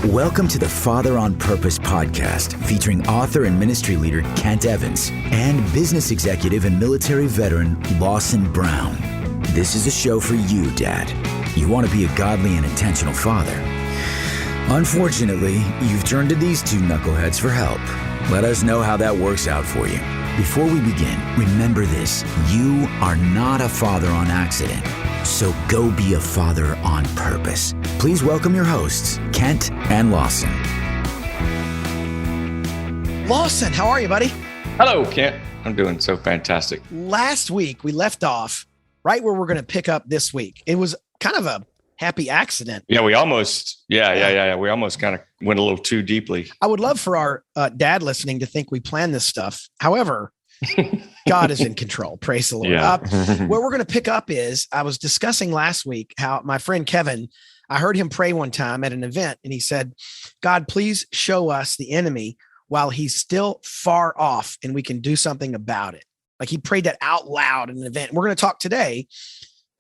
Welcome to the Father on Purpose podcast, featuring author and ministry leader Kent Evans and business executive and military veteran Lawson Brown. This is a show for you, Dad. You want to be a godly and intentional father. Unfortunately, you've turned to these two knuckleheads for help. Let us know how that works out for you. Before we begin, remember this: you are not a father on accident. So go be a father on purpose. Please welcome your hosts, Kent and Lawson. Lawson, how are you, buddy? Hello, Kent. I'm doing so fantastic. Last week, we left off right where we're going to pick up this week. It was kind of a happy accident. Yeah, we almost, We almost kind of went a little too deeply. I would love for our dad listening to think we planned this stuff. However, God is in control. Praise the Lord. Yeah. Where we're going to pick up is, I was discussing last week how my friend Kevin, I heard him pray one time at an event, and he said, God, please show us the enemy while he's still far off and we can do something about it. Like, he prayed that out loud at an event. We're going to talk today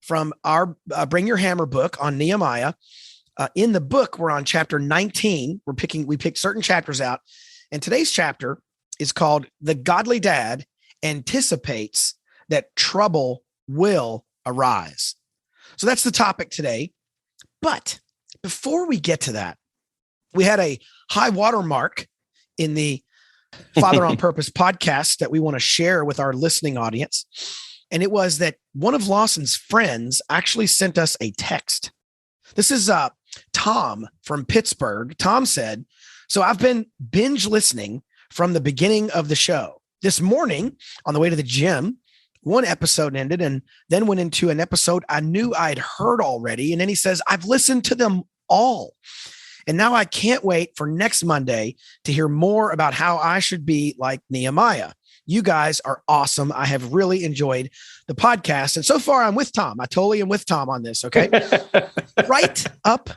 from our Bring Your Hammer book on Nehemiah. In the book, we're on chapter 19. We picked certain chapters out. And today's chapter is called The Godly Dad Anticipates That Trouble Will Arise. So that's the topic today. But before we get to that, we had a high water mark in the Father on Purpose podcast that we want to share with our listening audience. And it was that one of Lawson's friends actually sent us a text. This is Tom from Pittsburgh. Tom said, so I've been binge listening from the beginning of the show. This morning, on the way to the gym, one episode ended and then went into an episode I knew I'd heard already. And then he says, I've listened to them all. And now I can't wait for next Monday to hear more about how I should be like Nehemiah. You guys are awesome. I have really enjoyed the podcast. And so far, I'm with Tom. I totally am with Tom on this, okay? Right up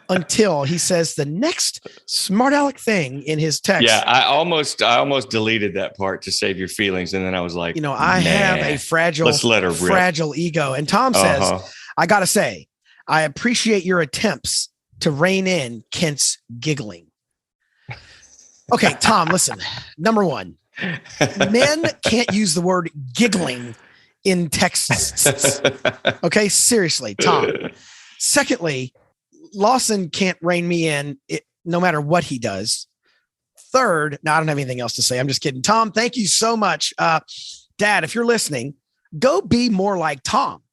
until he says the next smart aleck thing in his text. Yeah, I almost deleted that part to save your feelings. And then I was like, I have a fragile ego. And Tom says, I got to say, I appreciate your attempts to rein in Kent's giggling. Okay, Tom, listen. Number one, men can't use the word giggling in texts. Okay, seriously, Tom. Secondly, Lawson can't rein me in no matter what he does. Third, I don't have anything else to say. I'm just kidding. Tom, thank you so much. Dad, if you're listening, go be more like Tom.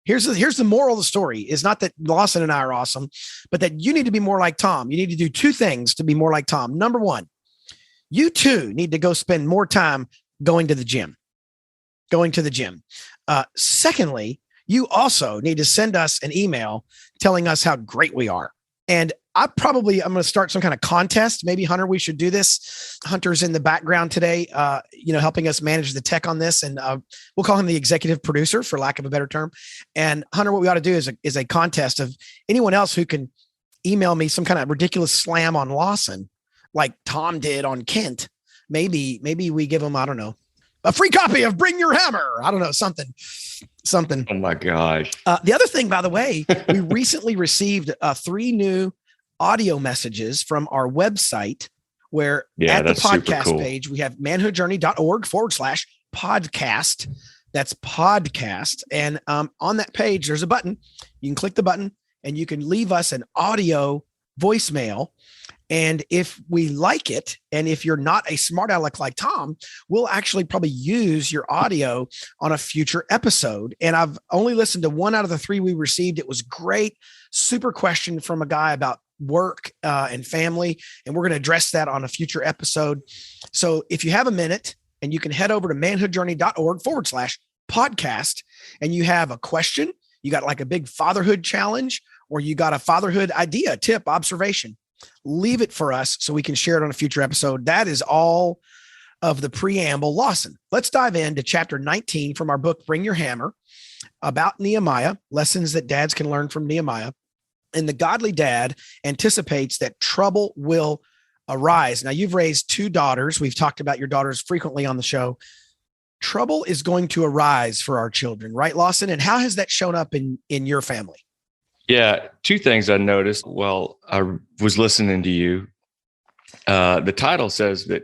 Here's the moral of the story is not that Lawson and I are awesome, but that you need to be more like Tom. You need to do two things to be more like Tom. Number one, you too need to go spend more time going to the gym. Secondly, you also need to send us an email telling us how great we are. And I'm going to start some kind of contest. Maybe Hunter, we should do this. Hunter's in the background today, helping us manage the tech on this. And we'll call him the executive producer, for lack of a better term. And Hunter, what we ought to do is a contest of anyone else who can email me some kind of ridiculous slam on Lawson, like Tom did on Kent. Maybe we give him, I don't know, a free copy of Bring Your Hammer. I don't know, something. Oh my gosh. The other thing, by the way, we recently received 3 new audio messages from our website where at the podcast page, we have manhoodjourney.org/podcast. That's podcast. And on that page, there's a button. You can click the button and you can leave us an audio voicemail. And if we like it, and if you're not a smart aleck like Tom, we'll actually probably use your audio on a future episode. And I've only listened to 1 out of the 3 we received. It was great. Super question from a guy about work and family. And we're going to address that on a future episode. So if you have a minute and you can head over to manhoodjourney.org/podcast and you have a question, you got like a big fatherhood challenge, or you got a fatherhood idea, tip, observation, leave it for us so we can share it on a future episode. That is all of the preamble. Lawson, let's dive into chapter 19 from our book, Bring Your Hammer, about Nehemiah, lessons that dads can learn from Nehemiah. And the godly dad anticipates that trouble will arise. Now, you've raised 2 daughters. We've talked about your daughters frequently on the show. Trouble is going to arise for our children, right, Lawson? And how has that shown up in your family? Yeah. Two things I noticed while I was listening to you. The title says that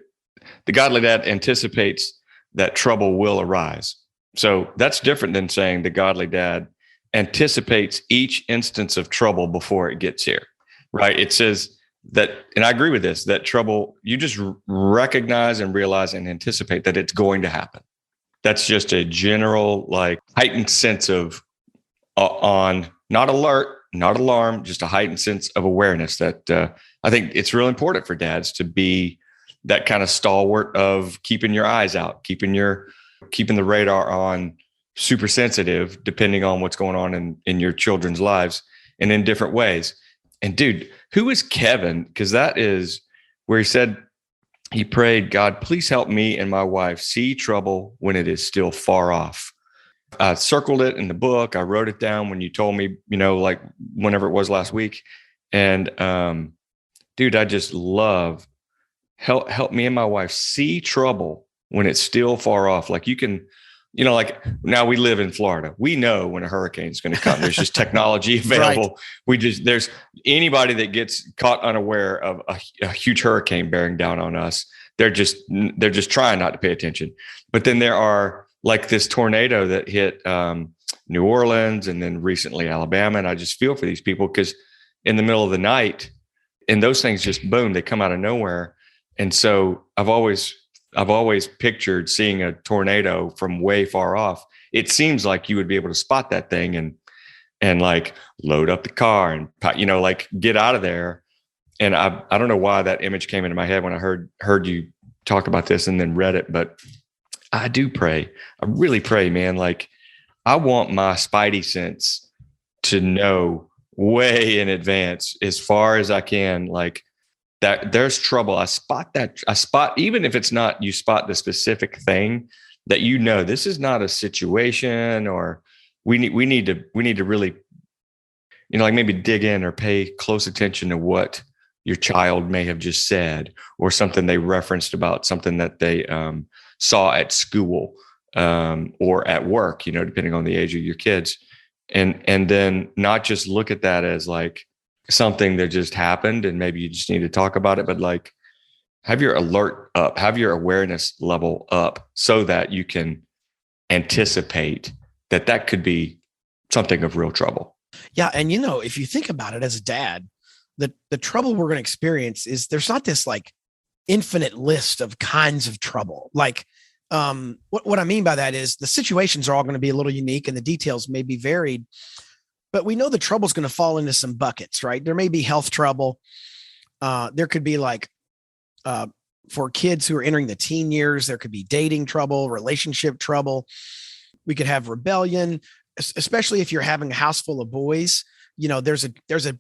the godly dad anticipates that trouble will arise. So that's different than saying the godly dad anticipates each instance of trouble before it gets here, right? It says that, and I agree with this, that trouble, you just recognize and realize and anticipate that it's going to happen. That's just a general, like, heightened sense of on, not alert, not alarm, just a heightened sense of awareness that I think it's real important for dads to be that kind of stalwart of keeping your eyes out, keeping the radar on, super sensitive, depending on what's going on in your children's lives and in different ways. And dude, who is Kevin? Because that is where he said, he prayed, God, please help me and my wife see trouble when it is still far off. I circled it in the book. I wrote it down when you told me, like whenever it was last week. And dude, I just love help me and my wife see trouble when it's still far off. Like you can, like now we live in Florida. We know when a hurricane is going to come. There's just technology available. Right. There's anybody that gets caught unaware of a huge hurricane bearing down on us. They're just trying not to pay attention. But then there are like this tornado that hit New Orleans and then recently Alabama. And I just feel for these people because in the middle of the night, and those things just boom, they come out of nowhere. And so I've always pictured seeing a tornado from way far off. It seems like you would be able to spot that thing and like load up the car and, like get out of there. And I don't know why that image came into my head when I heard you talk about this and then read it, but I do pray. I really pray, man. Like I want my spidey sense to know way in advance as far as I can, like, that there's trouble. I spot, even if it's not, you spot the specific thing that, this is not a situation, or we need to really, like maybe dig in or pay close attention to what your child may have just said, or something they referenced about something that they saw at school or at work, depending on the age of your kids. And then not just look at that as like something that just happened and maybe you just need to talk about it, but like have your alert up, have your awareness level up so that you can anticipate that could be something of real trouble. Yeah. And if you think about it as a dad, the trouble we're going to experience is there's not this like infinite list of kinds of trouble. Like what I mean by that is the situations are all going to be a little unique and the details may be varied. But we know the trouble is going to fall into some buckets, right? There may be health trouble. There could be like, for kids who are entering the teen years, there could be dating trouble, relationship trouble. We could have rebellion, especially if you're having a house full of boys. There's a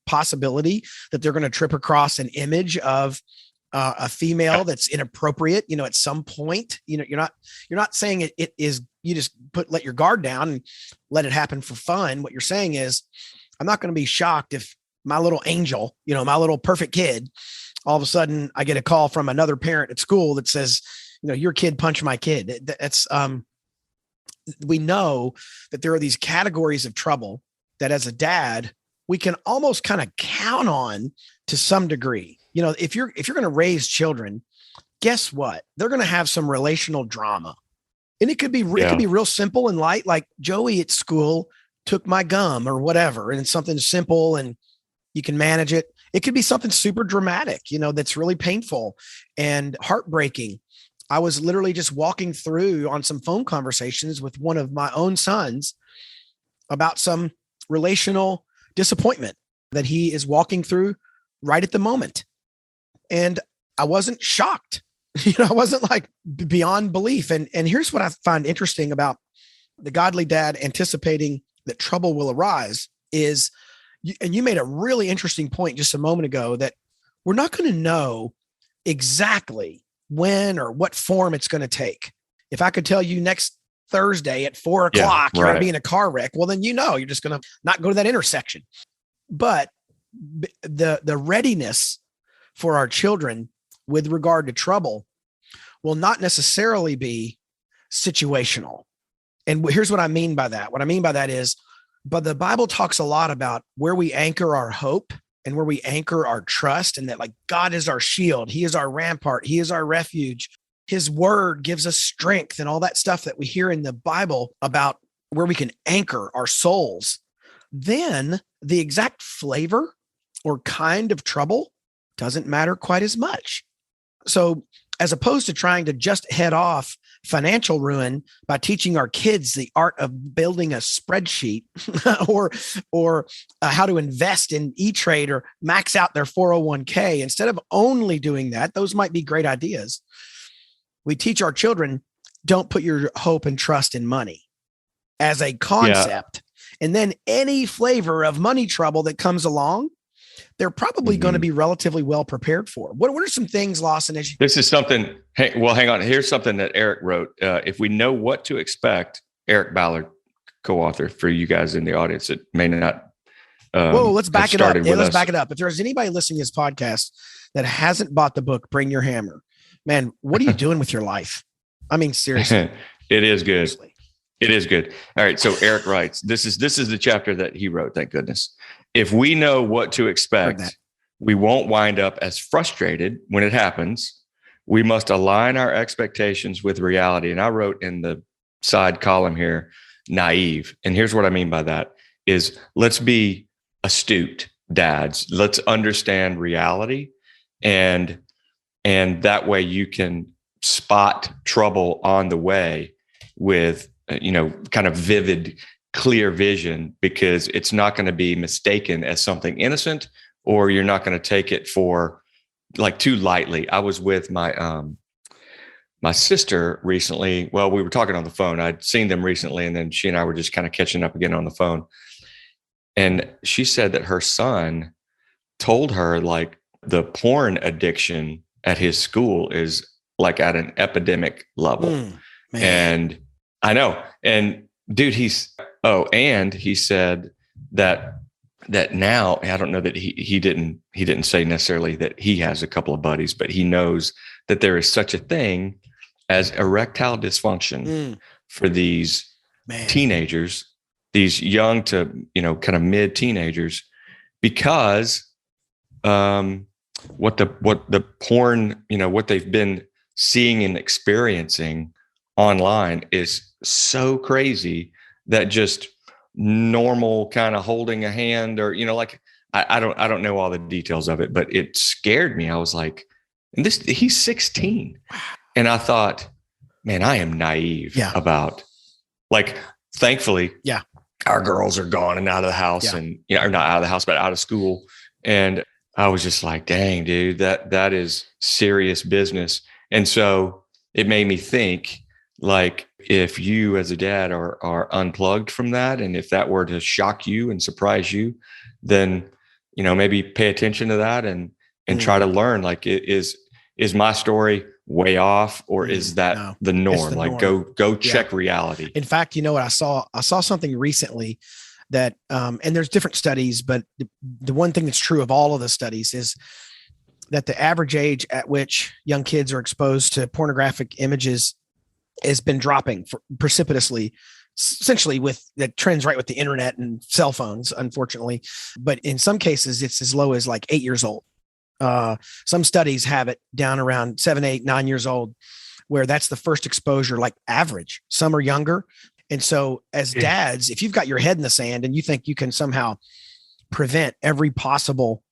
possibility that they're going to trip across an image of a female that's inappropriate, at some point. You're not saying it is, you just let your guard down and let it happen for fun. What you're saying is, I'm not going to be shocked if my little angel, my little perfect kid, all of a sudden I get a call from another parent at school that says, your kid punched my kid. That's we know that there are these categories of trouble that as a dad, we can almost kind of count on to some degree. If you're going to raise children, guess what? They're going to have some relational drama. And it could be real simple and light, like Joey at school took my gum or whatever, and it's something simple and you can manage it. It could be something super dramatic, that's really painful and heartbreaking. I was literally just walking through on some phone conversations with one of my own sons about some relational disappointment that he is walking through right at the moment. And I wasn't shocked. I wasn't like beyond belief. And here's what I find interesting about the godly dad anticipating that trouble will arise is, and you made a really interesting point just a moment ago, that we're not going to know exactly when or what form it's going to take. If I could tell you next Thursday at 4:00, you're going to be in a car wreck, well, then you're just going to not go to that intersection. But the readiness for our children with regard to trouble will not necessarily be situational. And here's what I mean by that. What I mean by that is But the Bible talks a lot about where we anchor our hope and where we anchor our trust, and that like God is our shield. He is our rampart. He is our refuge. His word gives us strength and all that stuff that we hear in the Bible about where we can anchor our souls. Then the exact flavor or kind of trouble doesn't matter quite as much. So as opposed to trying to just head off financial ruin by teaching our kids the art of building a spreadsheet or how to invest in E-Trade or max out their 401k, instead of only doing that, those might be great ideas. We teach our children, don't put your hope and trust in money as a concept. Yeah. And then any flavor of money trouble that comes along, they're probably going to be relatively well prepared for. What are some things, Lawson, as you— This is something, hang on. Here's something that Eric wrote. If we know what to expect, Eric Ballard, co-author, for you guys in the audience that may not. Let's back it up. Yeah, let's back it up. If there's anybody listening to this podcast that hasn't bought the book, Bring Your Hammer, man, what are you doing with your life? I mean, seriously. It is good. Seriously. It is good. All right. So Eric writes, this is the chapter that he wrote. Thank goodness. If we know what to expect, we won't wind up as frustrated when it happens. We must align our expectations with reality. And I wrote in the side column here, naive. And here's what I mean by that is, let's be astute dads. Let's understand reality. And that way you can spot trouble on the way with, kind of vivid, clear vision, because it's not going to be mistaken as something innocent, or you're not going to take it for like too lightly. I was with my sister recently. Well, we were talking on the phone. I'd seen them recently, and then she and I were just kind of catching up again on the phone. And she said that her son told her like the porn addiction at his school is like at an epidemic level. And I know. And dude, and he said that now, I don't know that he didn't say necessarily that he has a couple of buddies, but he knows that there is such a thing as erectile dysfunction for these teenagers, these young to, kind of mid teenagers, because what the porn, what they've been seeing and experiencing online is so crazy that just normal kind of holding a hand, or I don't know all the details of it, but it scared me. I was like, and he's 16, and I thought, man, I am naive about, like, thankfully, our girls are gone and out of the house, and or not out of the house, but out of school, and I was just like, dang, dude, that is serious business. And so it made me think, like, if you as a dad are unplugged from that, and if that were to shock you and surprise you, then, maybe pay attention to that and try to learn, like, is my story way off, or is that the norm? Like, go check reality. In fact, what I saw something recently that, and there's different studies, but the one thing that's true of all of the studies is that the average age at which young kids are exposed to pornographic images has been dropping precipitously, essentially with the trends right with the internet and cell phones, unfortunately. But in some cases, it's as low as like 8 years old. Some studies have it down around 7, 8, 9 years old, where that's the first exposure, like average. Some are younger. And so as dads, if you've got your head in the sand and you think you can somehow prevent every possible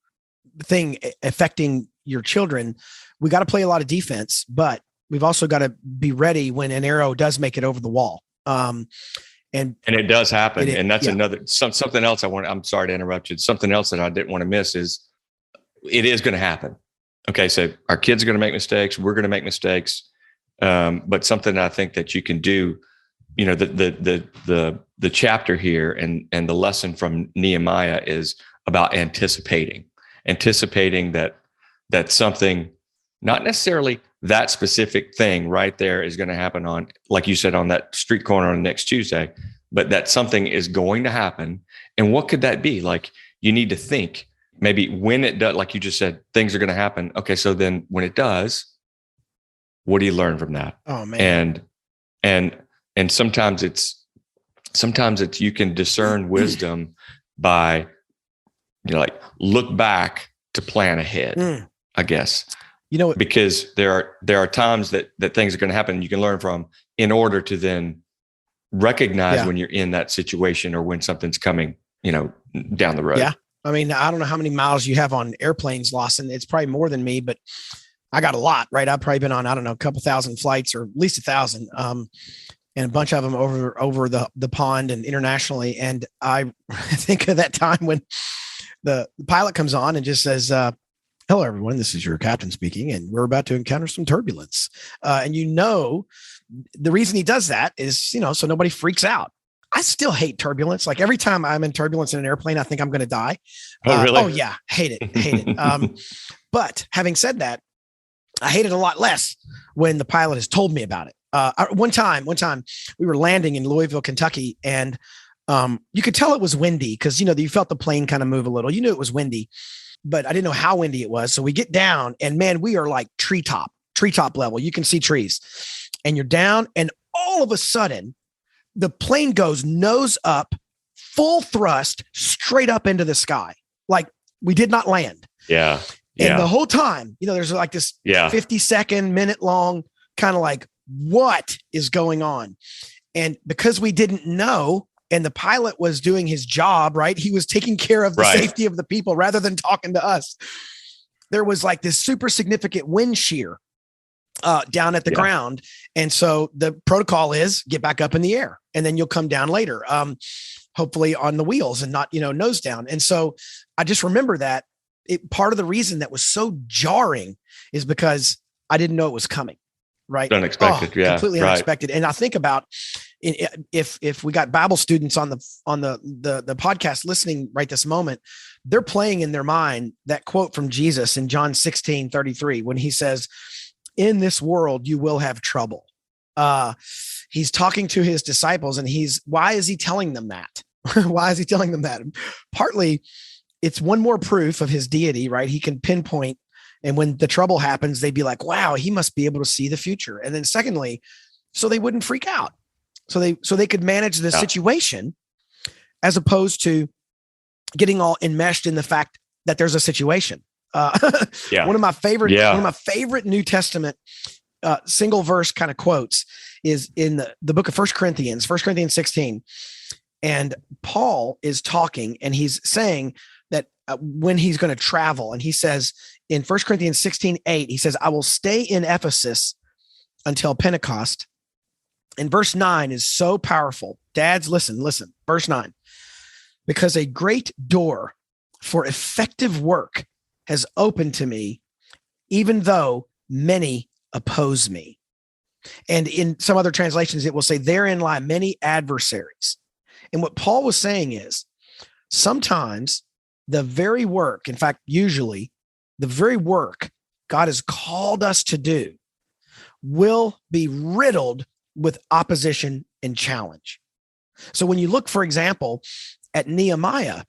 thing affecting your children, we got to play a lot of defense, but we've also got to be ready when an arrow does make it over the wall. And it does happen. And that's something else I'm sorry to interrupt you. Something else that I didn't want to miss is it is going to happen. Okay. So our kids are going to make mistakes. We're going to make mistakes. But something that I think that you can do, the chapter here and the lesson from Nehemiah is about anticipating that something, not necessarily that specific thing right there, is going to happen on, like you said, on that street corner on next Tuesday, but that something is going to happen. And what could that be? Like, you need to think maybe when it does, like you just said, things are going to happen. Okay. So then when it does, what do you learn from that? Oh man. And sometimes sometimes you can discern wisdom by, like look back to plan ahead, I guess. Because there are times that things are going to happen you can learn from in order to then recognize when you're in that situation or when something's coming, down the road. Yeah. I mean, I don't know how many miles you have on airplanes, Lawson. It's probably more than me, but I got a lot, right? I've probably been on, I don't know, a couple thousand flights or at least 1,000. And a bunch of them over the pond and internationally. And I think of that time when the pilot comes on and just says, hello, everyone, this is your captain speaking, and we're about to encounter some turbulence. And the reason he does that is, so nobody freaks out. I still hate turbulence. Like every time I'm in turbulence in an airplane, I think I'm going to die. Oh, really? Oh yeah. Hate it. But having said that, I hate it a lot less when the pilot has told me about it. One time we were landing in Louisville, Kentucky, and you could tell it was windy because, you felt the plane kind of move a little. You knew it was windy, but I didn't know how windy it was. So we get down and man, we are like treetop level. You can see trees and you're down. And all of a sudden the plane goes nose up, full thrust, straight up into the sky. Like we did not land. Yeah. And the whole time, there's like this 50-second, minute long kind of like, what is going on? And because we didn't know, and the pilot was doing his job, right? He was taking care of the safety of the people rather than talking to us. There was like this super significant wind shear down at the ground. And so the protocol is get back up in the air and then you'll come down later, hopefully on the wheels and not, nose down. And so I just remember that part of the reason that was so jarring is because I didn't know it was coming. Right. Unexpected. Completely unexpected. And I think about if we got Bible students on the podcast listening right this moment, they're playing in their mind that quote from Jesus in John 16:33, when he says, in this world, you will have trouble. He's talking to his disciples and why is he telling them that? Why is he telling them that? Partly it's one more proof of his deity, right? He can pinpoint. And when the trouble happens, they'd be like, wow, he must be able to see the future. And then secondly, so they wouldn't freak out. So they could manage the situation as opposed to getting all enmeshed in the fact that there's a situation. One of my favorite New Testament single verse kind of quotes is in the book of 1 Corinthians 16. And Paul is talking and he's saying that when he's going to travel, and he says in 1 Corinthians 16:8, he says, I will stay in Ephesus until Pentecost. And verse 9 is so powerful. Dads, listen, verse 9, because a great door for effective work has opened to me, even though many oppose me. And in some other translations, it will say, therein lie many adversaries. And what Paul was saying is sometimes the very work, in fact, usually the very work God has called us to do will be riddled with opposition and challenge. So when you look, for example, at Nehemiah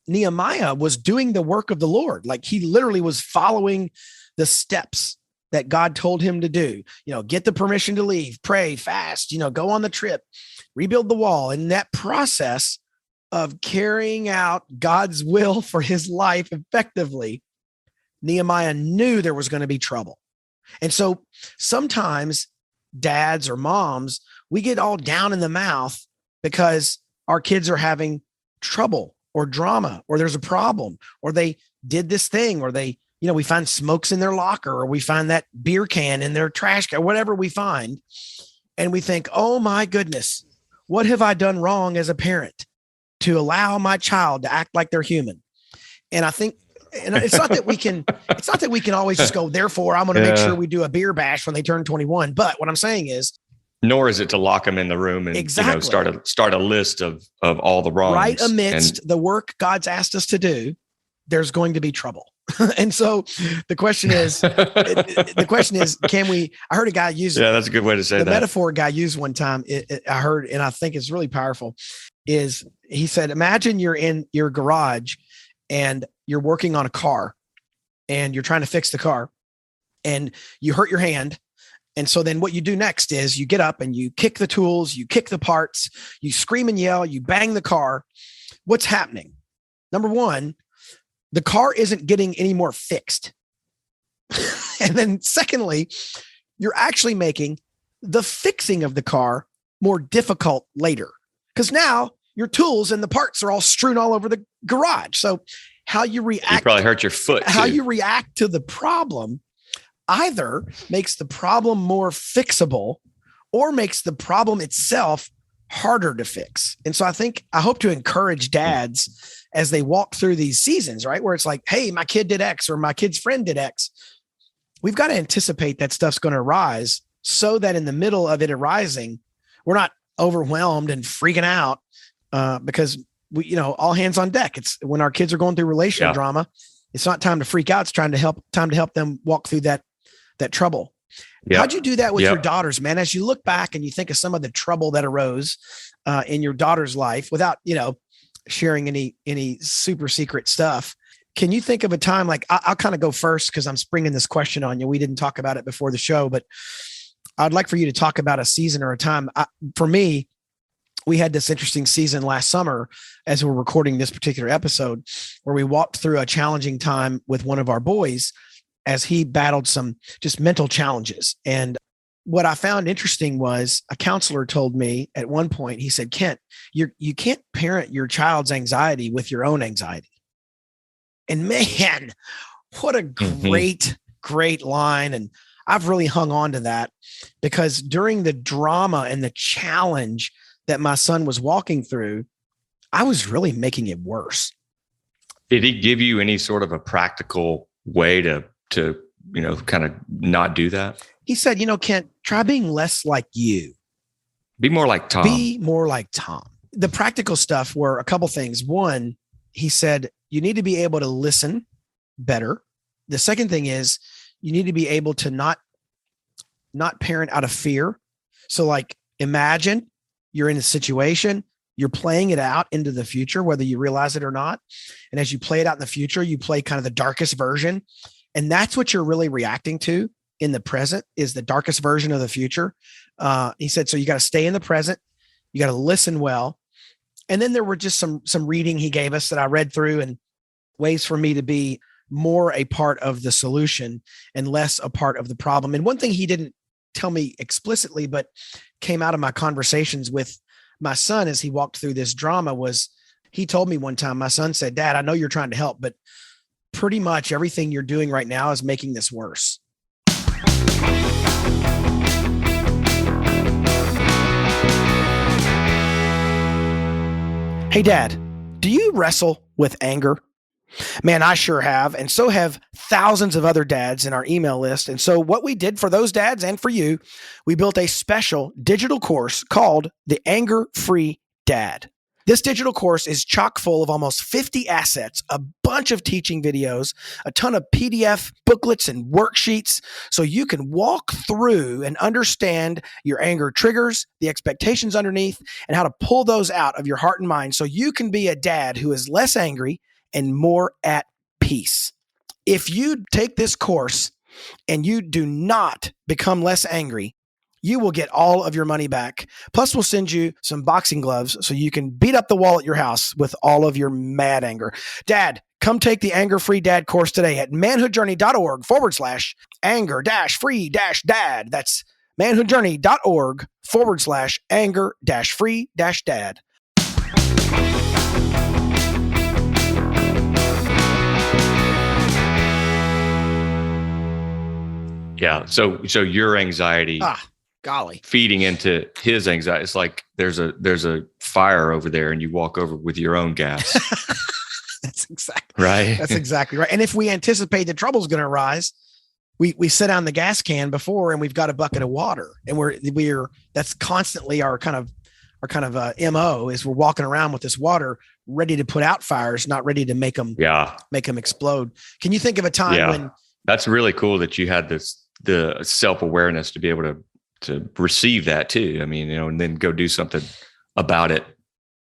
was doing the work of the Lord. Like he literally was following the steps that God told him to do, get the permission to leave, pray, fast, go on the trip, rebuild the wall. And that process of carrying out God's will for his life effectively, Nehemiah knew there was going to be trouble. And so sometimes dads or moms, we get all down in the mouth because our kids are having trouble or drama, or there's a problem, or they did this thing, or they, we find smokes in their locker, or we find that beer can in their trash can, whatever we find. And we think, oh my goodness, what have I done wrong as a parent to allow my child to act like they're human? And I think, and it's not that we can always just go, therefore I'm going to make sure we do a beer bash when they turn 21. But what I'm saying is, nor is it to lock them in the room and start a list of all the wrongs. Right amidst the work God's asked us to do, there's going to be trouble. And so the question is, can we? I heard a guy use that's a good way to say the that. metaphor guy used one time. I heard, and I think it's really powerful. Is he said, imagine you're in your garage and you're working on a car, and you're trying to fix the car, and you hurt your hand. And so then what you do next is you get up and you kick the tools, you kick the parts, you scream and yell, you bang the car. What's happening? Number one, the car isn't getting any more fixed. And then secondly, you're actually making the fixing of the car more difficult later, because now your tools and the parts are all strewn all over the garage. So how you react, you probably hurt your foot. How you react to the problem either makes the problem more fixable or makes the problem itself harder to fix. And so I hope to encourage dads as they walk through these seasons, right? Where it's like, hey, my kid did X or my kid's friend did X. We've got to anticipate that stuff's going to arise so that in the middle of it arising, we're not overwhelmed and freaking out because we, all hands on deck. It's when our kids are going through relational drama, it's not time to freak out. It's time to help them walk through that trouble. Yep. How'd you do that with your daughters, man? As you look back and you think of some of the trouble that arose in your daughter's life without, sharing any super secret stuff. Can you think of a time, like I'll kind of go first because I'm springing this question on you. We didn't talk about it before the show, but I'd like for you to talk about a season or a time. For me, we had this interesting season last summer as we're recording this particular episode where we walked through a challenging time with one of our boys as he battled some just mental challenges. And what I found interesting was a counselor told me at one point, he said, Kent, you can't parent your child's anxiety with your own anxiety. And man, what a great line. And I've really hung on to that because during the drama and the challenge that my son was walking through, I was really making it worse. Did he give you any sort of a practical way to kind of not do that? He said, Kent, try being less like you. Be more like Tom. Be more like Tom. The practical stuff were a couple things. One, he said, you need to be able to listen better. The second thing is you need to be able to not parent out of fear. So like imagine you're in a situation, you're playing it out into the future, whether you realize it or not. And as you play it out in the future, you play kind of the darkest version. And that's what you're really reacting to in the present is the darkest version of the future. He said, so you got to stay in the present. You got to listen well. And then there were just some reading he gave us that I read through and ways for me to be more a part of the solution and less a part of the problem. And one thing he didn't tell me explicitly, but came out of my conversations with my son as he walked through this drama was he told me one time, my son said, Dad, I know you're trying to help, but pretty much everything you're doing right now is making this worse. Hey, Dad, do you wrestle with anger? Man, I sure have. And so have thousands of other dads in our email list. And so what we did for those dads and for you, we built a special digital course called The Anger-Free Dad. This digital course is chock full of almost 50 assets, a bunch of teaching videos, a ton of PDF booklets and worksheets, so you can walk through and understand your anger triggers, the expectations underneath, and how to pull those out of your heart and mind so you can be a dad who is less angry and more at peace. If you take this course and you do not become less angry, you will get all of your money back. Plus, we'll send you some boxing gloves so you can beat up the wall at your house with all of your mad anger. Dad, come take the Anger-Free Dad course today at manhoodjourney.org/anger-free-dad. That's manhoodjourney.org/anger-free-dad. Yeah. So your anxiety golly, feeding into his anxiety. It's like there's a fire over there and you walk over with your own gas. That's exactly right. That's exactly right. And if we anticipate the trouble's going to arise, we set down the gas can before and we've got a bucket of water and we're that's constantly our kind of MO is we're walking around with this water ready to put out fires, not ready to make them explode. Can you think of a time when that's really cool that you had the self-awareness to be able to receive that too. I mean, and then go do something about it,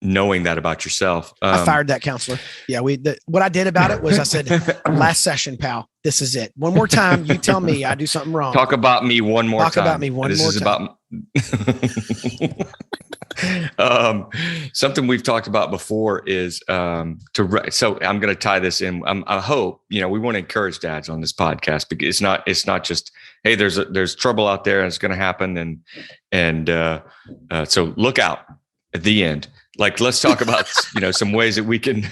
knowing that about yourself. I fired that counselor. Yeah. What I did about it was I said, last session, pal, This is it. One more time, you tell me I do something wrong. Talk about me one more time. Talk about me one more time. Something we've talked about before is so I'm going to tie this in. I hope, we want to encourage dads on this podcast, because it's not just, hey, there's trouble out there and it's going to happen. And so look out at the end. Like, let's talk about, some ways that we can,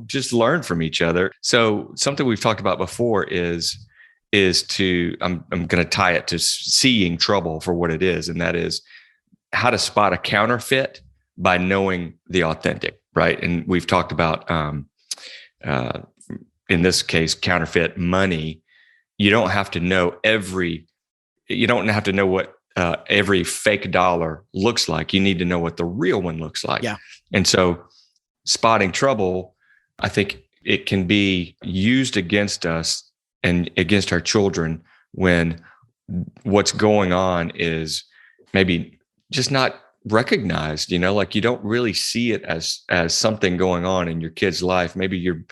just learn from each other. So something we've talked about before is to, I'm going to tie it to seeing trouble for what it is. And that is how to spot a counterfeit by knowing the authentic, right? And we've talked about, in this case, counterfeit money. You don't have to know what every fake dollar looks like. You need to know what the real one looks like. Yeah. And so spotting trouble, I think it can be used against us and against our children when what's going on is maybe just not recognized, like you don't really see it as something going on in your kid's life. Maybe you're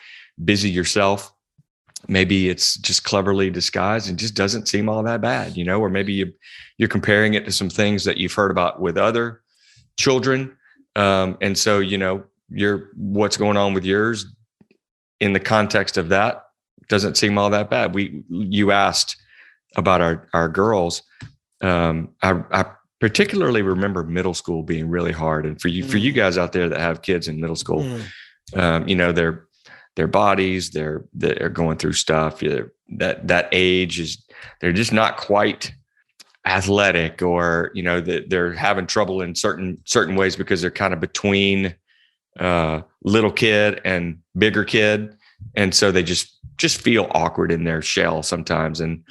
busy yourself. Maybe it's just cleverly disguised and just doesn't seem all that bad, or maybe you're comparing it to some things that you've heard about with other children. And so, what's going on with yours in the context of that doesn't seem all that bad. You asked about our girls. I particularly remember middle school being really hard. And for you guys out there that have kids in middle school, their bodies, they're going through stuff. That age they're just not quite athletic, or they're having trouble in certain ways because they're kind of between little kid and bigger kid, and so they just feel awkward in their shell sometimes. And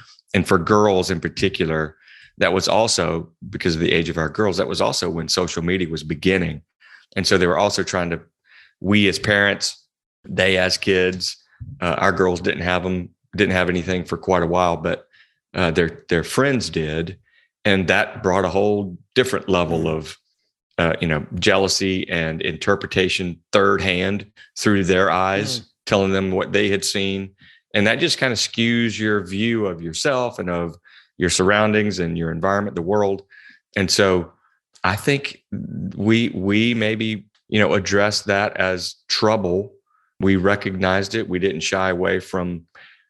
for girls in particular, that was also because of the age of our girls. That was also when social media was beginning, and so they were also trying to. We as parents. They as kids, our girls didn't have anything for quite a while, but their friends did, and that brought a whole different level of jealousy and interpretation, third hand through their eyes, telling them what they had seen, and that just kind of skews your view of yourself and of your surroundings and your environment, the world. And so, I think we maybe address that as trouble. We recognized it. We didn't shy away from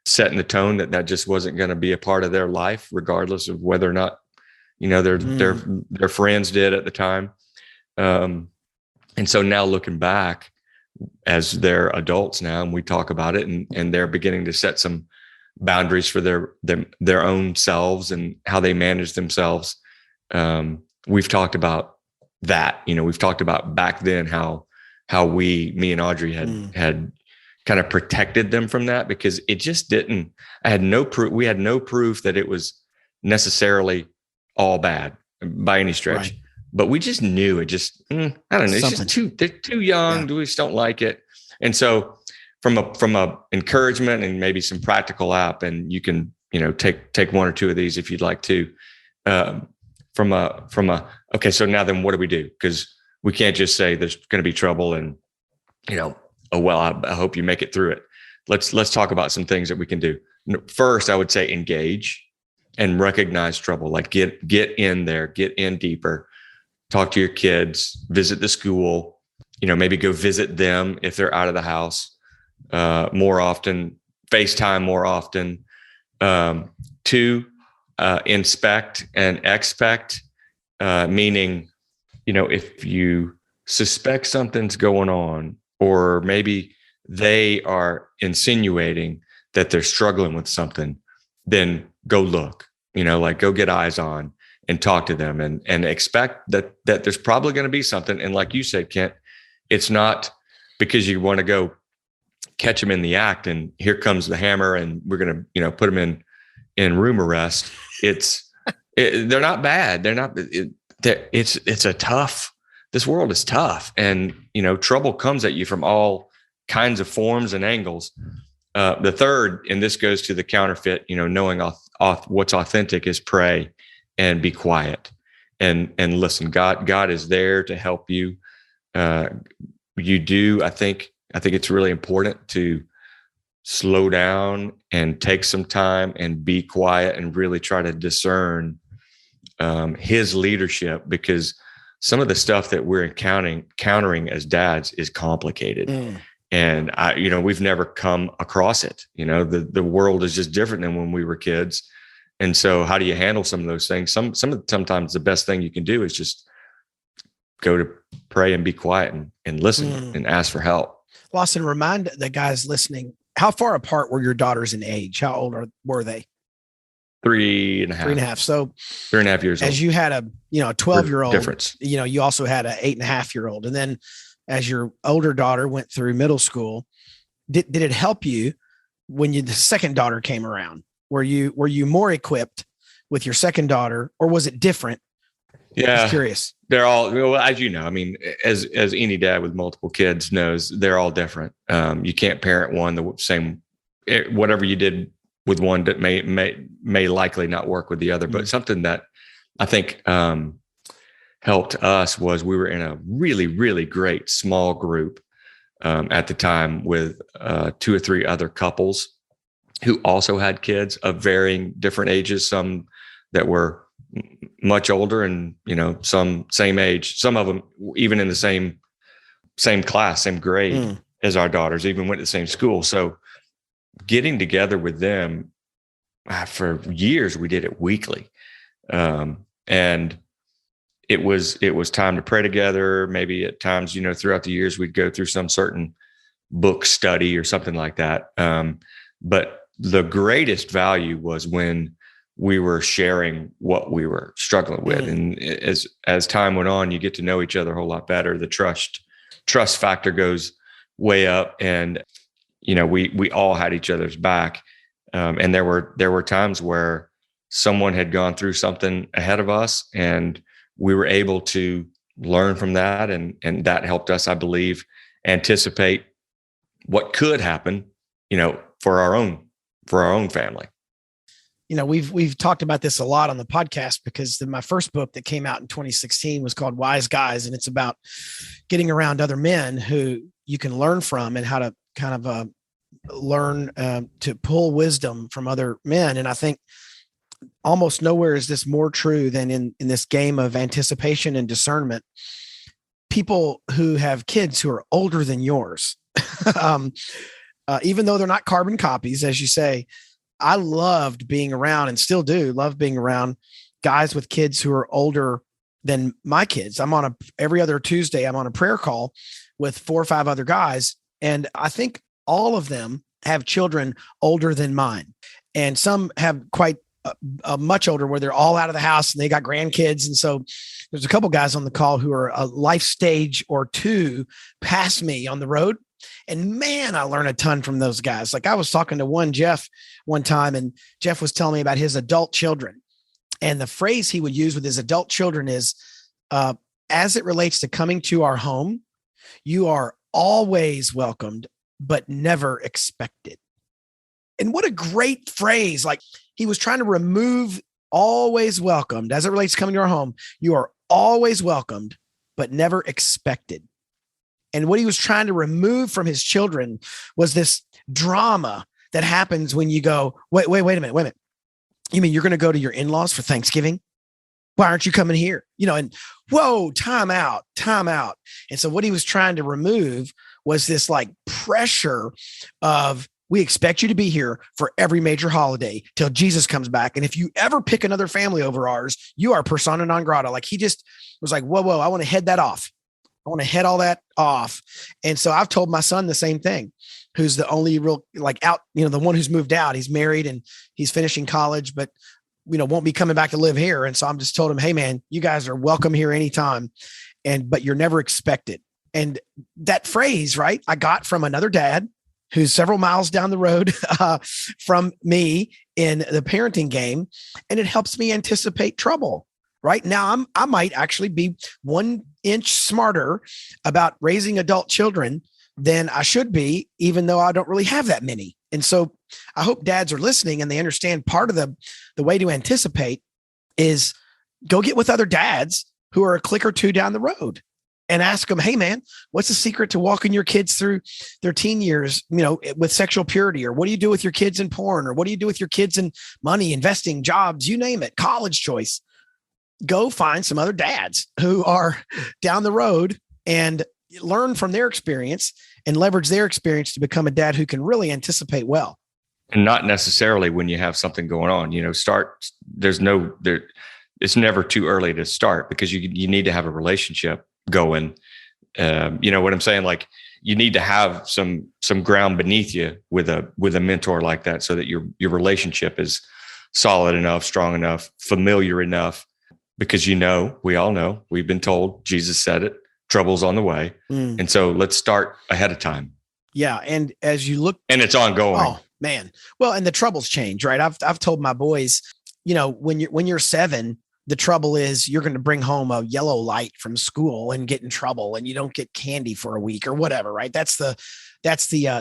setting the tone that just wasn't going to be a part of their life, regardless of whether or not, their friends did at the time. And so now looking back as they're adults now, and we talk about it, and they're beginning to set some boundaries for their own selves and how they manage themselves. We've talked about that. We've talked about back then how me and Audrey had kind of protected them from that, because it just didn't, I had no proof. We had no proof that it was necessarily all bad by any stretch, right. But we just knew it just, I don't know. It's just they're too young. Yeah. We just don't like it. And so from a encouragement and maybe some practical app, and you can, take one or two of these if you'd like to, okay, so now then what do we do? Because we can't just say there's going to be trouble and, I hope you make it through it. Let's talk about some things that we can do. First, I would say engage and recognize trouble. Like get in there, get in deeper, talk to your kids, visit the school, maybe go visit them if they're out of the house more often, FaceTime more often. 2, inspect and expect, meaning, if you suspect something's going on, or maybe they are insinuating that they're struggling with something, then go look, go get eyes on and talk to them, and expect that there's probably going to be something. And like you said, Kent, it's not because you want to go catch them in the act and here comes the hammer and we're going to, put them in room arrest. They're not bad. They're not, it's a tough, this world is tough, and, trouble comes at you from all kinds of forms and angles. The third, and this goes to the counterfeit, knowing what's authentic, is pray and be quiet and listen. God is there to help you. I think it's really important to slow down and take some time and be quiet and really try to discern his leadership, because some of the stuff that we're countering as dads is complicated. And we've never come across it. The world is just different than when we were kids. And so how do you handle some of those things? Sometimes the best thing you can do is just go to pray and be quiet and listen and ask for help. Lawson, remind the guys listening, how far apart were your daughters in age? How old were they? 3.5. 3.5. So 3.5 years old. As you had a 12-year-old difference, you also had a 8.5-year-old. And then as your older daughter went through middle school, did it help you when the second daughter came around? Were you more equipped with your second daughter, or was it different? Yeah. Just curious. They're all, well, as you know, I mean, as any dad with multiple kids knows, they're all different. You can't parent one the same. Whatever you did with one that may likely not work with the other. But something that I think helped us was we were in a really, really great small group at the time with 2 or 3 other couples who also had kids of varying different ages, some that were much older and, some same age, some of them even in the same class, same grade as our daughters, even went to the same school. So getting together with them for years, we did it weekly. And it was time to pray together. Maybe at times, throughout the years, we'd go through some certain book study or something like that. But the greatest value was when we were sharing what we were struggling with. And as time went on, you get to know each other a whole lot better. The trust factor goes way up, and, we all had each other's back. And there were times where someone had gone through something ahead of us, and we were able to learn from that. And that helped us, I believe, anticipate what could happen, for our own family. We've talked about this a lot on the podcast, because my first book that came out in 2016 was called Wise Guys. And it's about getting around other men who you can learn from and how to kind of learn to pull wisdom from other men. And I think almost nowhere is this more true than in this game of anticipation and discernment. People who have kids who are older than yours, even though they're not carbon copies, as you say, I loved being around, and still do love being around, guys with kids who are older than my kids. Every other Tuesday, I'm on a prayer call with 4 or 5 other guys. And I think all of them have children older than mine. And some have quite much older, where they're all out of the house and they got grandkids. And so there's a couple guys on the call who are a life stage or 2 past me on the road. And man, I learned a ton from those guys. Like I was talking to Jeff one time, and Jeff was telling me about his adult children. And the phrase he would use with his adult children is, as it relates to coming to our home, you are always welcomed, but never expected. And what a great phrase. Like he was trying to remove always welcomed as it relates to coming to our home. You are always welcomed, but never expected. And what he was trying to remove from his children was this drama that happens when you go, wait a minute. You mean you're going to go to your in-laws for Thanksgiving? Why aren't you coming here? And whoa, time out. And so what he was trying to remove was this like pressure of, we expect you to be here for every major holiday till Jesus comes back. And if you ever pick another family over ours, you are persona non grata. Like he just was like, whoa, I want to head that off. I want to head all that off. And so I've told my son the same thing, who's the only real out, the one who's moved out. He's married and he's finishing college, but won't be coming back to live here. And so I'm just told him, hey man, you guys are welcome here anytime. But you're never expected. And that phrase, right, I got from another dad who's several miles down the road from me in the parenting game. And it helps me anticipate trouble. Right now, I might actually be 1 inch smarter about raising adult children than I should be, even though I don't really have that many. And so I hope dads are listening and they understand part of the way to anticipate is go get with other dads who are a click or 2 down the road. and ask them, hey man, what's the secret to walking your kids through their teen years, with sexual purity? Or what do you do with your kids in porn? Or what do you do with your kids in money, investing, jobs, you name it, college choice? Go find some other dads who are down the road and learn from their experience and leverage their experience to become a dad who can really anticipate well. And not necessarily when you have something going on, it's never too early to start, because you need to have a relationship going. You know what I'm saying? Like, you need to have some ground beneath you with a mentor like that, so that your relationship is solid enough, strong enough, familiar enough, because we all know, we've been told, Jesus said it, trouble's on the way. And so let's start ahead of time. Yeah. And as you look, and it's ongoing. Oh man. Well, and the troubles change, right? I've told my boys, when you're 7, the trouble is you're going to bring home a yellow light from school and get in trouble, and you don't get candy for a week or whatever, right? That's the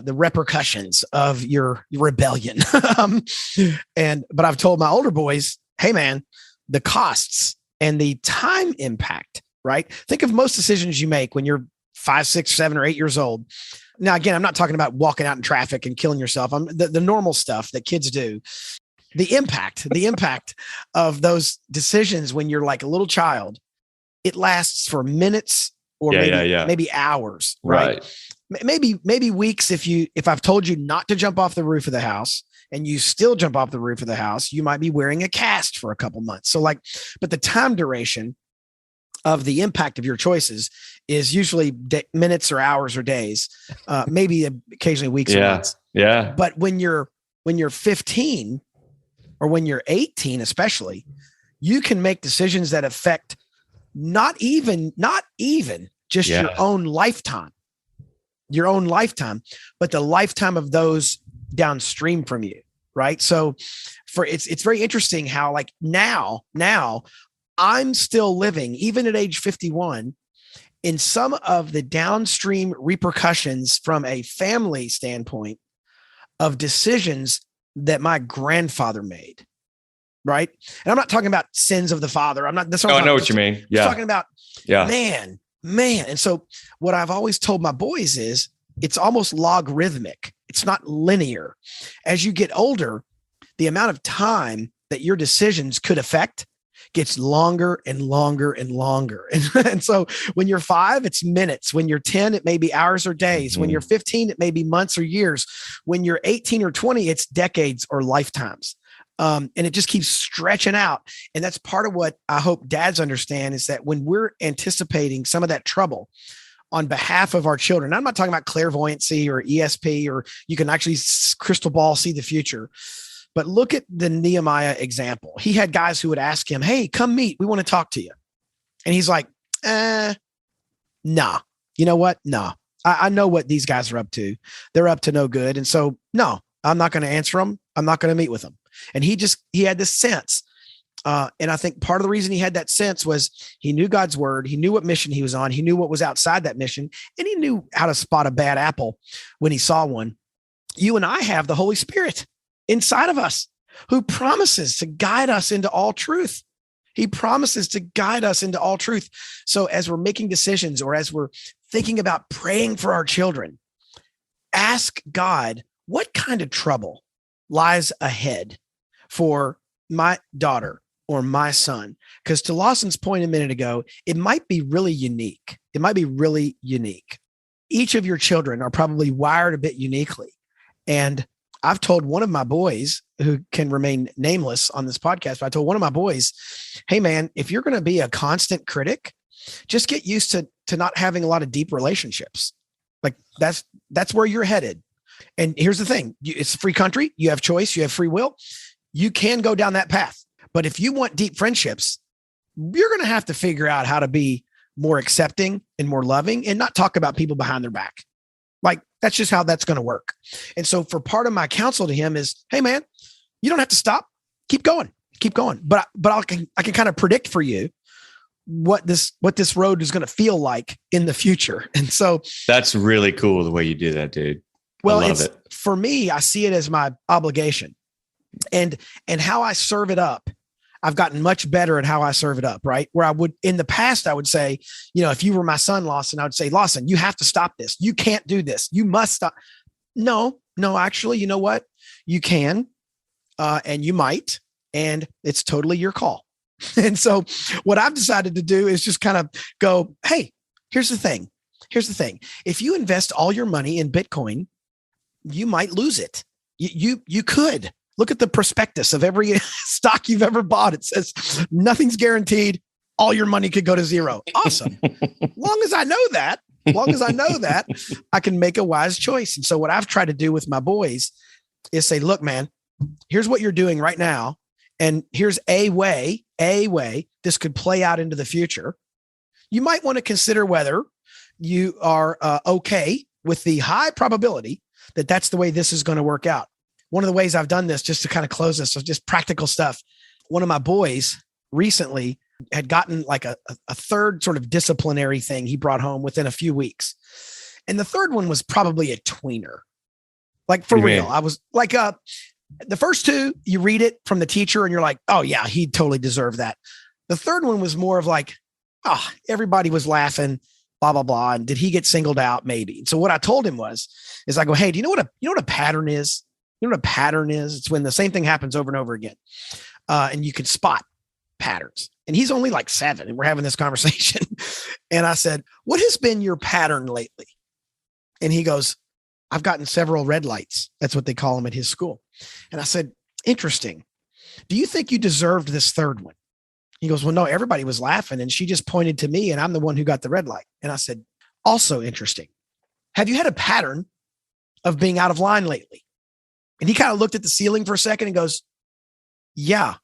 repercussions of your rebellion. But I've told my older boys, hey man, the costs and the time impact, right? Think of most decisions you make when you're 5, 6, 7, or 8 years old. Now, again, I'm not talking about walking out in traffic and killing yourself. The normal stuff that kids do. The impact of those decisions when you're like a little child, it lasts for minutes or maybe hours, right? Maybe weeks. If I've told you not to jump off the roof of the house and you still jump off the roof of the house, you might be wearing a cast for a couple months. So but the time duration of the impact of your choices is usually minutes or hours or days, maybe occasionally weeks or months. Yeah. But when you're 15, or when you're 18, especially, you can make decisions that affect not even just your own lifetime, but the lifetime of those downstream from you. Right. So it's very interesting how now I'm still living, even at age 51, in some of the downstream repercussions from a family standpoint of decisions that my grandfather made. Right. And I'm not talking about sins of the father. I know what you mean. Yeah. I'm talking about, man. And so what I've always told my boys is it's almost logarithmic. It's not linear. As you get older, the amount of time that your decisions could affect gets longer and longer and longer. And so when you're 5, it's minutes. When you're 10, it may be hours or days. Mm-hmm. When you're 15, it may be months or years. When you're 18 or 20, it's decades or lifetimes. And it just keeps stretching out. And that's part of what I hope dads understand, is that when we're anticipating some of that trouble on behalf of our children, I'm not talking about clairvoyancy or ESP, or you can actually crystal ball see the future. But look at the Nehemiah example. He had guys who would ask him, hey, come meet. We want to talk to you. And he's like, nah. You know what? Nah. I know what these guys are up to. They're up to no good. And so, no, I'm not going to answer them. I'm not going to meet with them. And he had this sense. And I think part of the reason he had that sense was he knew God's word. He knew what mission he was on. He knew what was outside that mission. And he knew how to spot a bad apple when he saw one. You and I have the Holy Spirit inside of us, who promises to guide us into all truth. He promises to guide us into all truth. So as we're making decisions, or as we're thinking about praying for our children, ask God, what kind of trouble lies ahead for my daughter or my son? Because to Lawson's point a minute ago, it might be really unique. Each of your children are probably wired a bit uniquely. And I've told one of my boys, who can remain nameless on this podcast, but I told one of my boys, hey man, if you're going to be a constant critic, just get used to not having a lot of deep relationships. Like that's where you're headed. And here's the thing. It's a free country. You have choice. You have free will. You can go down that path. But if you want deep friendships, you're going to have to figure out how to be more accepting and more loving, and not talk about people behind their back. Like, that's just how that's going to work. And so for part of my counsel to him is, hey man, you don't have to stop. Keep going. But I can kind of predict for you what this road is going to feel like in the future. And so that's really cool the way you do that, dude. Well, for me, I see it as my obligation, and how I serve it up. I've gotten much better at how I serve it up, right? Where I would, in the past, I would say, if you were my son, Lawson, I would say, Lawson, you have to stop this. You can't do this. You must stop. No, actually, you know what? You can, and you might, and it's totally your call. And so what I've decided to do is just kind of go, hey, here's the thing. If you invest all your money in Bitcoin, you might lose it. You could. Look at the prospectus of every stock you've ever bought. It says nothing's guaranteed. All your money could go to zero. Awesome. Long as I know that, I can make a wise choice. And so what I've tried to do with my boys is say, look, man, here's what you're doing right now. And here's a way this could play out into the future. You might want to consider whether you are okay with the high probability that that's the way this is going to work out. One of the ways I've done this, just to kind of close this, so just practical stuff. One of my boys recently had gotten like a third sort of disciplinary thing he brought home within a few weeks. And the third one was probably a tweener. Like for real. I was like, the first two, you read it from the teacher and you're like, oh yeah, he totally deserved that. The third one was more of like, everybody was laughing, blah, blah, blah. And did he get singled out? Maybe. So what I told him is I go, hey, do you know what a pattern is? You know what a pattern is? It's when the same thing happens over and over again. And you can spot patterns. And he's only like 7 and we're having this conversation. And I said, what has been your pattern lately? And he goes, I've gotten several red lights. That's what they call them at his school. And I said, interesting. Do you think you deserved this third one? He goes, well, no, everybody was laughing and she just pointed to me and I'm the one who got the red light. And I said, also interesting. Have you had a pattern of being out of line lately? And he kind of looked at the ceiling for a second and goes, yeah.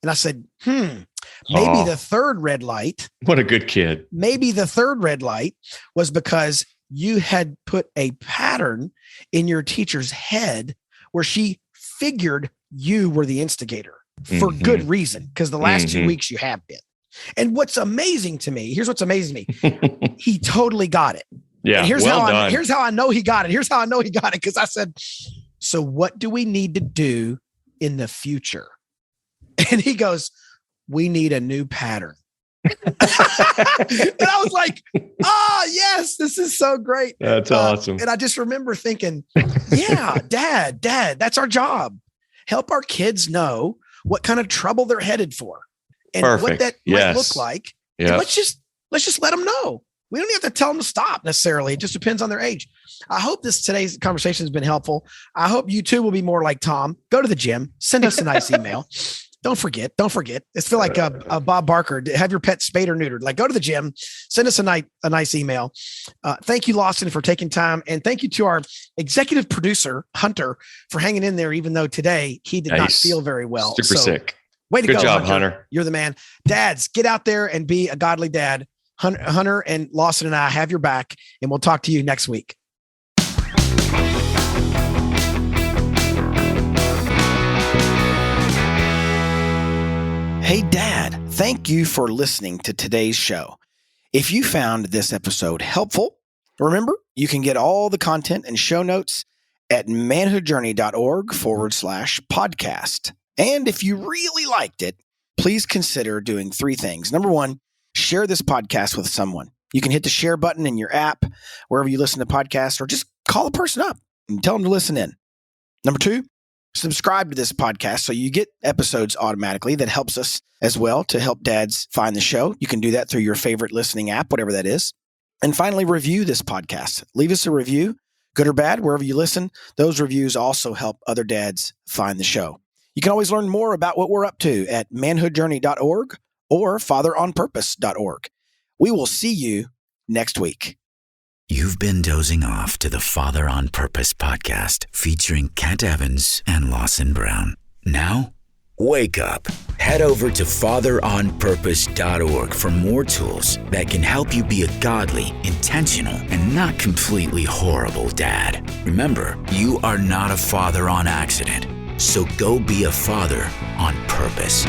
And I said, maybe the third red light. What a good kid. Maybe the third red light was because you had put a pattern in your teacher's head where she figured you were the instigator for good reason, because the last 2 weeks you have been. And what's amazing to me, here's what's amazing to me. He totally got it. Yeah. And here's Well how I know he got it. Here's how I know he got it. Because I said, so what do we need to do in the future? And he goes, we need a new pattern. And I was like, yes, this is so great. That's awesome. And I just remember thinking, yeah, dad, that's our job. Help our kids know what kind of trouble they're headed for and what that might look like. Yeah. And let's just let them know. We don't have to tell them to stop necessarily. It just depends on their age. I hope today's conversation has been helpful. I hope you too will be more like Tom. Go to the gym, send us a nice email. Don't forget. It's feel like Bob Barker. Have your pet spayed or neutered. Like, go to the gym, send us a nice email. Thank you, Lawson, for taking time, and thank you to our executive producer Hunter for hanging in there, even though today he did not feel very well. Super sick. Way to go, good job, Hunter. You're the man. Dads, get out there and be a godly dad. Hunter and Lawson and I have your back, and we'll talk to you next week. Hey, Dad, thank you for listening to today's show. If you found this episode helpful, remember, you can get all the content and show notes at manhoodjourney.org/podcast. And if you really liked it, please consider doing 3 things. Number 1, share this podcast with someone. You can hit the share button in your app, wherever you listen to podcasts, or just call a person up and tell them to listen in. Number 2, subscribe to this podcast so you get episodes automatically. That helps us as well to help dads find the show. You can do that through your favorite listening app, whatever that is. And finally, review this podcast. Leave us a review, good or bad, wherever you listen. Those reviews also help other dads find the show. You can always learn more about what we're up to at manhoodjourney.org or fatheronpurpose.org. We will see you next week. You've been dozing off to the Father on Purpose podcast featuring Kent Evans and Lawson Brown. Now, wake up. Head over to fatheronpurpose.org for more tools that can help you be a godly, intentional, and not completely horrible dad. Remember, you are not a father on accident, so go be a father on purpose.